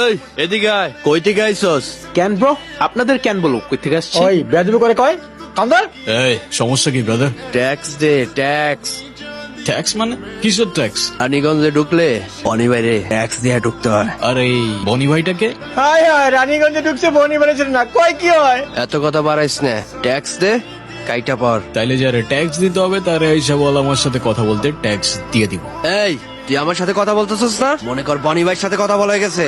এই এদিকে আয়। কই থেকে আইছস? কেন ব্রো? আপনাদের কেন বলো কই থেকে আসছি? ওই বেয়াদবি করে কয় কান্দার। এই সমস্যা কি ব্রাদার? ট্যাক্স দে ট্যাক্স। ট্যাক্স মানে কিসের ট্যাক্স? রানীগঞ্জে ঢুকলে অনিবাইরে ট্যাক্স দিয়ে ঢুকতে হয়। আর এই বনি ভাইটাকে? হায় হায়, রানীগঞ্জে ঢুকছে বনি বেড়েছিল না, কয় কি হয়? এত কথা বাড়াইস না, ট্যাক্স দে কাইটা পর। তাইলে যারা ট্যাক্স দিতে হবে তারা এইসব বল আমার সাথে কথা বলতে ট্যাক্স দিয়ে দিব। এই তুই আমার সাথে কথা বলতেছস না? মনে কর বনি ভাইয়ের সাথে কথা বলা হয়ে গেছে।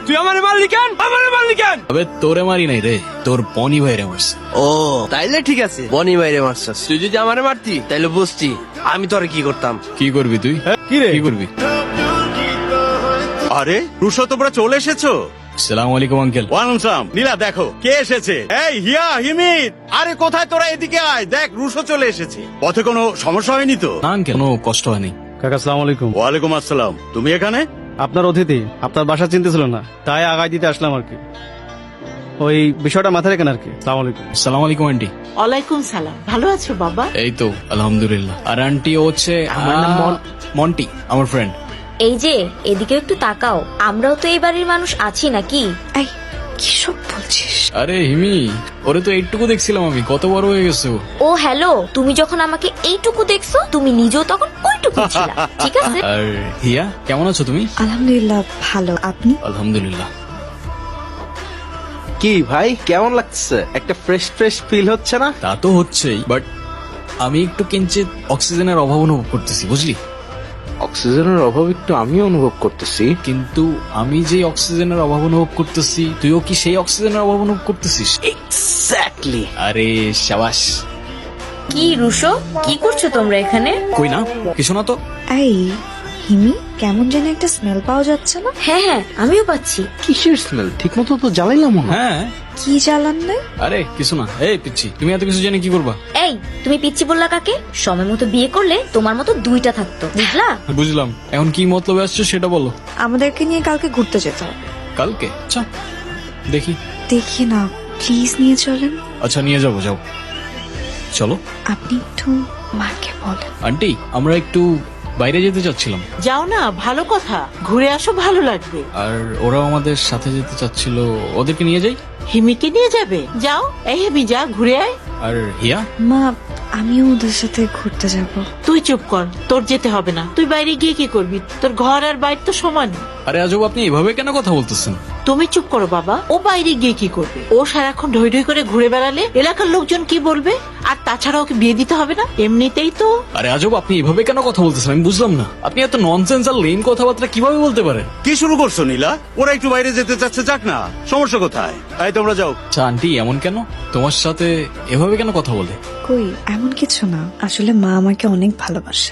তুই আমারে মারলি কেন? আমারে মারলি কেন? তবে তোরে মারি নাই রে, তোর বনি ভাইরে মারছি। ও তাইলে ঠিক আছে, বনি ভাইরে মারছস। তুই যদি আমারে মারতি তাইলে বুঝতি আমি তোরে কি করতাম। কি করবি তুই? কি রে? কি করবি? আরে রুশো, তোমরা চলে এসেছো? সালাম আলাইকুম আঙ্কেল। ওয়ালাইকুম সালাম। নীলা দেখো কে এসেছে। এই হিয়া, হিমিত, আরে কোথায় তোরা? এদিকে আয়, দেখ রুশো চলে এসেছে। পথে কোনো সমস্যা হয়নি তো? না আঙ্কেল, কোনো কষ্ট হয়নি। কাকা আসসালামু আলাইকুম। ওয়ালাইকুম আসসালাম। তুমি এখানে? আপনার অতিথি আপনার বাসা চিনতেছিল না, তাই আগায় দিতে আসলাম আর কি। ওই বিষয়টা মাথায় রেখেন আর কি। আসসালামু আলাইকুম। সালাম আলাইকুম আন্টি। ওয়ালাইকুম সালাম। ভালো আছো বাবা? এই তো আলহামদুলিল্লাহ। আর আন্টি হচ্ছে আমার নাম মন্টি, আমার ফ্রেন্ড। এই যে এদিকে একটু তাকাও, আমরাও তো এই বাড়ির মানুষ আছি নাকি? এই কি সব বলছিস? আরে হিমি, ওরে তো এইটুকু দেখছিলাম আমি, কত বড় হয়ে গেছে ও। ও হ্যালো, তুমি যখন আমাকে এইটুকু দেখছো তুমি নিজেও তখন ওইটুকু ছিলা, ঠিক আছে? আর হিয়া, কেমন আছো তুমি? আলহামদুলিল্লাহ ভালো, আপনি? আলহামদুলিল্লাহ। কি ভাই কেমন লাগছে? একটা ফ্রেশ ফ্রেশ ফিল হচ্ছে না? তা তো হচ্ছেই, বাট আমি একটু কিঞ্চিত অক্সিজেনের অভাব অনুভব করতেছি, বুঝলি? অক্সিজেনের অভাব একটু আমিও অনুভব করতেছি। কিন্তু আমি যে অক্সিজেনের অভাব অনুভব করতেছি, তুইও কি সেই অক্সিজেনের অভাব অনুভব করতেছিস? এক্স্যাক্টলি। আরে শাবাশ। কি রুশো, কি করছো তোমরা এখানে? কই না, কিছু না তো। এই হিমি, কেমন যেন একটা স্মেল পাওয়া যাচ্ছে না? হ্যাঁ হ্যাঁ, আমিও পাচ্ছি। কিসের স্মেল? ঠিক মতো তো জ্বালাইলাম না। হ্যাঁ, কি জ্বালান নাই? আরে কিছু না। এই পিচ্ছি, তুমি এত কিছু জেনে কি করবা? এই তুমি পিচ্ছি বললা কাকে? সময় মতো বিয়ে করলে তোমার মতো দুইটা থাকতো, বুঝলা? বুঝলাম, এখন কি মতলবে আসছো সেটা বলো। আমাদেরকে নিয়ে কালকে ঘুরতে যেতে হবে। কালকে? আচ্ছা দেখি। দেখি না, প্লিজ নিয়ে চলেন। আচ্ছা নিয়ে যাবো, যাও চলো। আপনি একটু মাকে বলেন। আন্টি, আমরা একটু বাইরে যেতে চাচ্ছিলাম। যাও না, ভালো কথা, ঘুরে আসো, ভালো লাগবে। আর ওরাও আমাদের সাথে যেতে চাচ্ছিল, ওদেরকে নিয়ে যাই। হিমিকে নিয়ে যাবে? যাও, এই হিমি যা, ঘুরে আয়। আর হিয়া? মা, আমিও ওদের সাথে ঘুরতে যাব। তুই চুপ কর, তোর যেতে হবে না। তুই বাইরে গিয়ে কি করবি? তোর ঘর আর বাইরে তো সমান। আরে আজব, আপনি এভাবে কেন কথা বলতেছেন? তুমি চুপ করো বাবা। ও বাইরে গিয়ে কি করবে? ও সারাক্ষণ ঢই ঢই করে ঘুরে বেড়ালে এলাকার লোকজন কি বলবে? আর তাছাড়া ওকে বিয়ে দিতে হবে না এমনিতেই তো। আরে আজব, আপনি এভাবে কেন কথা বলতেছেন আমি বুঝলাম না। আপনি এত ননসেন্স আর লেম কথাবার্তা কিভাবে বলতে পারেন? কি শুরু করছো নীলা? ওরা একটু বাইরে যেতে চাচ্ছে, যাক না, সমস্যা কোথায়? এই তোমরা যাও। আচ্ছা আন্টি, এমন কেন? তোমার সাথে এভাবে কেন কথা বলে? কই, এমন কিছু না, আসলে মা আমাকে অনেক ভালোবাসে।